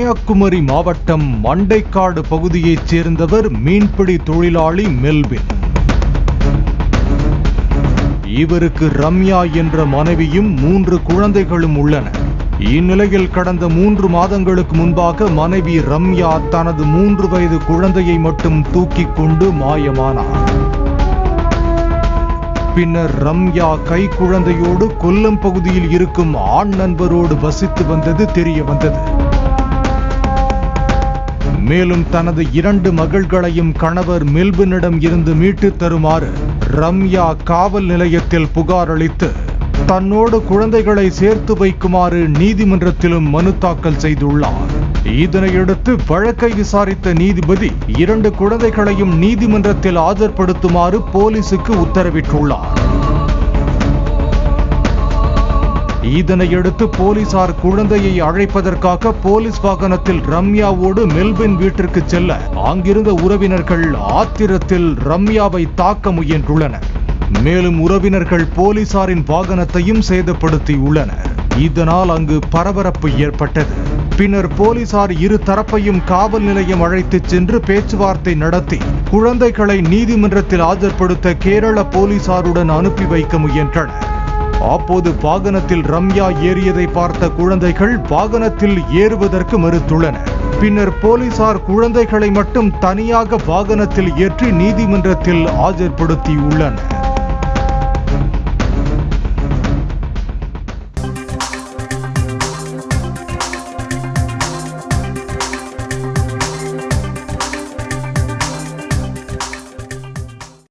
கன்னியாகுமரி மாவட்டம் மண்டைக்காடு பகுதியைச் சேர்ந்தவர் மீன்பிடி தொழிலாளி மெல்வின். இவருக்கு ரம்யா என்ற மனைவியும் 3 குழந்தைகளும் உள்ளனர். இந்நிலையில் கடந்த 3 மாதங்களுக்கு முன்பாக மனைவி ரம்யா தனது 3 வயது குழந்தையை மட்டும் தூக்கிக் கொண்டு மாயமானார். பின்னர் ரம்யா கைக்குழந்தையோடு கொல்லம் பகுதியில் இருக்கும் ஆண் நண்பரோடு வசித்து வந்தது தெரிய வந்தது. மேலும் தனது 2 மகள்களையும் கணவர் மெல்வினிடம் இருந்து மீட்டு தருமாறு ரம்யா காவல் நிலையத்தில் புகார் அளித்து தன்னோடு குழந்தைகளை சேர்த்து வைக்குமாறு நீதிமன்றத்திலும் மனு தாக்கல் செய்துள்ளார். இதனையடுத்து வழக்கை விசாரித்த நீதிபதி 2 குழந்தைகளையும் நீதிமன்றத்தில் ஆஜர்படுத்துமாறு போலீசுக்கு உத்தரவிட்டுள்ளார். இதனையடுத்து போலீசார் குழந்தையை அழைப்பதற்காக போலீஸ் வாகனத்தில் ரம்யாவோடு மெல்வின் வீட்டிற்கு செல்ல அங்கிருந்த உறவினர்கள் ஆத்திரத்தில் ரம்யாவை தாக்க முயன்றுள்ளனர். மேலும் உறவினர்கள் போலீசாரின் வாகனத்தையும் சேதப்படுத்தியுள்ளனர். இதனால் அங்கு பரபரப்பு ஏற்பட்டது. பின்னர் போலீசார் 2 தரப்பையும் காவல் நிலையம் அழைத்துச் சென்று பேச்சுவார்த்தை நடத்தி குழந்தைகளை நீதிமன்றத்தில் ஆஜர்படுத்த கேரள போலீசாருடன் அனுப்பி வைக்க முயன்றனர். அப்போது வாகனத்தில் ரம்யா ஏறியதை பார்த்த குழந்தைகள் வாகனத்தில் ஏறுவதற்கு மறுத்துள்ளனர். பின்னர் போலீசார் குழந்தைகளை மட்டும் தனியாக வாகனத்தில் ஏற்றி நீதிமன்றத்தில் ஆஜர்படுத்தியுள்ளனர்.